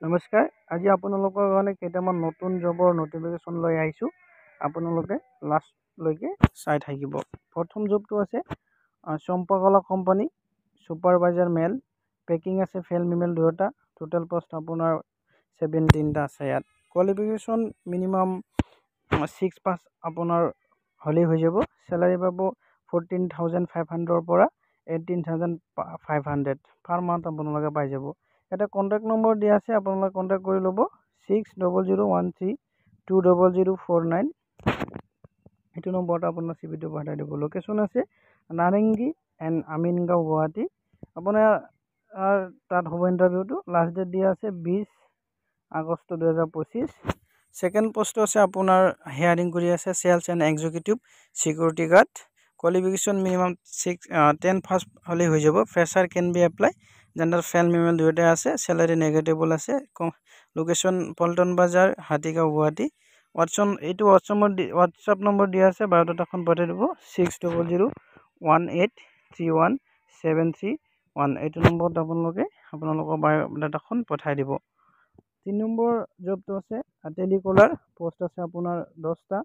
নমস্কাৰ, আজি আপোনালোকৰ কাৰণে কেইটামান নতুন জবৰ নটিফিকেশ্যন লৈ আহিছোঁ। আপোনালোকে লাষ্টলৈকে চাই থাকিব। প্ৰথম জবটো আছে চম্পাকলা কোম্পানী, ছুপাৰভাইজাৰ মেল, পেকিং আছে ফেল মিমেল দুয়োটা। টোটেল পোষ্ট আপোনাৰ 17টা আছে ইয়াত। কোৱালিফিকেশ্যন মিনিমাম 6 পাছ আপোনাৰ হ'লেই হৈ যাব। চেলাৰী পাব 14,500 পৰা 18,500 পাৰ মান্থ আপোনালোকে পাই যাব। এটা কণ্টেক্ট নম্বৰ দিয়া আছে, আপোনালোকে কণ্টেক্ট কৰি ল'ব 6001320049। এইটো নম্বৰত আপোনাৰ চিভিটো পঠাই দিব। লোকেশ্যন আছে নাৰেংগী এণ্ড আমিনগাঁও, গুৱাহাটী। আপোনাৰ তাত হ'ব ইণ্টাৰভিউটো। লাষ্ট ডেট দিয়া আছে 20 আগষ্ট 2025। ছেকেণ্ড পোষ্টটো আছে আপোনাৰ হেয়াৰিং কৰি আছে sales and executive security guard. Qualification minimum 10 first হ'লেই হৈ যাব। Fresher can be apply. Gender female male দুয়োটাই আছে। চেলাৰী নেগেটিভল আছে। লোকেশ্যন পল্টন বজাৰ, হাতীগাঁও, গুৱাহাটী। হোৱাটছআপ নম্বৰ দিয়া আছে। বায়'ডাটাখন পঠাই দিব 6001831731। এইটো নম্বৰত আপোনালোকৰ বায়'ডাটাখন পঠাই দিব। 3 নম্বৰ জবটো আছে টেলিকলাৰ। পোষ্ট আছে আপোনাৰ 10টা।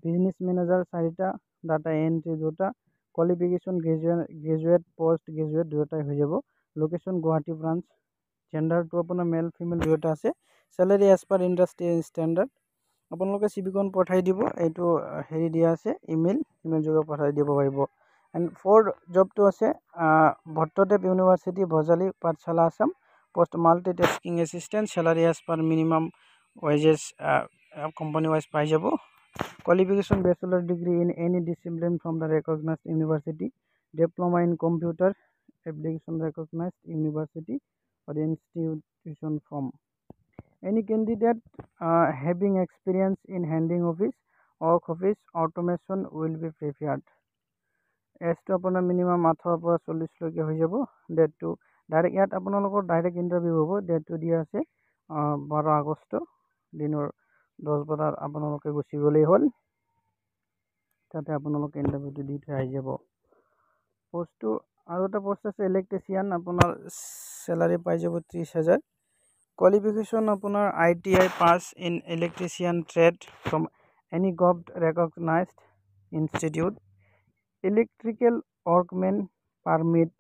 বিজনেছ মেনেজাৰ 4টা, ডাটা এণ্ট্ৰি 2টা। কোৱালিফিকেশ্যন গ্ৰেজুৱেট পষ্ট গ্ৰেজুৱেট দুয়োটাই হৈ যাব। Location Guwahati branch. জেণ্ডাৰটো আপোনাৰ মেল ফিমেল দুয়োটা আছে। Salary as per industry standard. আপোনালোকে চিভিখন পঠাই দিব। এইটো দিয়া আছে ইমেইল যোগে পঠাই দিব পাৰিব। এণ্ড 4th জবটো আছে Bhattadev university, Bajali, Pathsala, Assam. Post multi tasking assistant. Salary as per minimum wages company wise পাই যাব। Qualification bachelor degree in any discipline from the recognized university. Diploma in computer application recognized university or institution from any candidate having experience in handling office automation will be preferred. এজটো আপোনাৰ minimum 18 পৰা 40 লৈকে হৈ যাব। ডেটটো direct ইয়াত আপোনালোকৰ direct interview হ'ব। ডেটটো দিয়া আছে 12 আগষ্ট দিনৰ 10 বজাত আপোনালোকে গুচি গ'লেই হ'ল। তাতে আপোনালোকে ইণ্টাৰভিউটো দি থৈ আহি যাব। পোষ্টটো আৰু এটা পোষ্ট আছে ইলেক্ট্ৰিচিয়ান। আপোনাৰ চেলাৰী পাই যাব 30,000। কোৱালিফিকেশ্যন আপোনাৰ ITI pass in electrician trade from any government recognized institute. Electrical workmen permit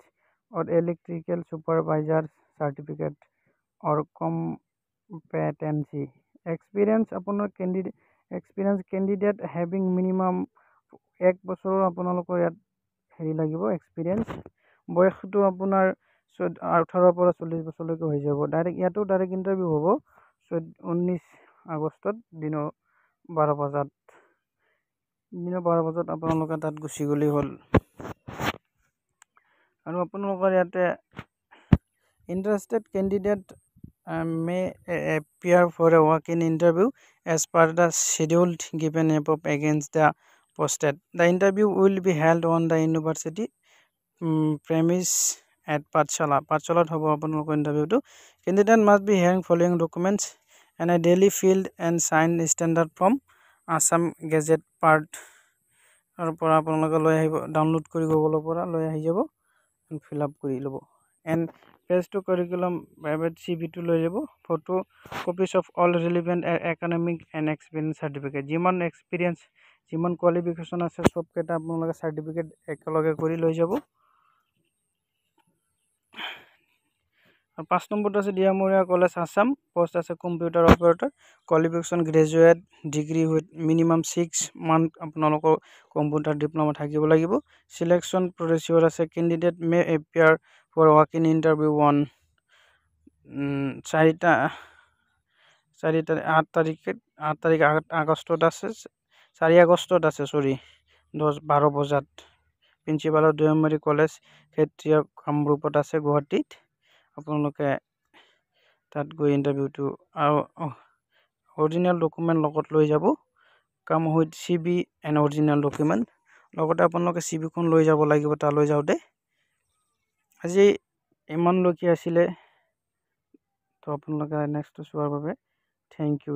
or electrical supervisor certificate or competency experience আপোনাৰ candidate having minimum 1 বছৰৰ আপোনালোকৰ ইয়াত লাগিব এক্সপিৰিয়েঞ্চ। বয়সটো আপোনাৰ 18 পৰা 40 বছৰলৈকে হৈ যাব। ডাইৰেক্ট ইণ্টাৰভিউ হ'ব 19 আগষ্টত দিনৰ 12 বজাত। আপোনালোকে তাত গুচি গ'লেই হ'ল। আৰু আপোনালোকৰ ইয়াতে interested candidate may appear for a walk-in interview as per the schedule given above against the posted. The interview will be held on the university premise at Pathshala. Pathshalat hobo আপোনালোকৰ ইণ্টাৰভিউটো। Candidate must be having following documents and a daily filled and signed standard from Assam Gazette part আৰু পৰা আপোনালোকে লৈ আহিব, download কৰি গুগলৰ পৰা লৈ আহি যাব, ফিল আপ কৰি ল'ব। এণ্ড পেজ টু কাৰিকুলাম প্ৰাইভেট CV টো লৈ যাব। Photo copies of all relevant academic and experience certificate. যিমান এক্সপিৰিয়েঞ্চ যিমান কোৱালিফিকেশ্যন আছে চবকেইটা আপোনালোকে চাৰ্টিফিকেট একেলগে কৰি লৈ যাব। আৰু 5 নম্বৰটো আছে দিয়ামৰীয়া কলেজ, আছাম। পোষ্ট আছে computer operator. Qualification graduate degree with minimum 6 month আপোনালোকৰ কম্পিউটাৰ ডিপ্ল'মা থাকিব লাগিব। চিলেকশ্যন প্ৰচিডিউৰ আছে candidate may appear for walk in interview 1 আগষ্টত আছে 4 আগষ্টত আছে 12 বজাত। প্ৰিন্সিপালৰ দিয়ামৰী কলেজ ক্ষেত্ৰীয় কামৰূপত আছে গুৱাহাটীত। আপোনালোকে তাত গৈ ইণ্টাৰভিউটো আৰু অৰিজিনেল ডকুমেণ্ট লগত লৈ যাব। Come with CV and original document লগতে আপোনালোকে CVখন লৈ যাব লাগিব তালৈ যাওঁতে। আজি ইমানলৈকে আছিলে। তো আপোনালোকে নেক্সটটো চোৱাৰ বাবে থেংক ইউ।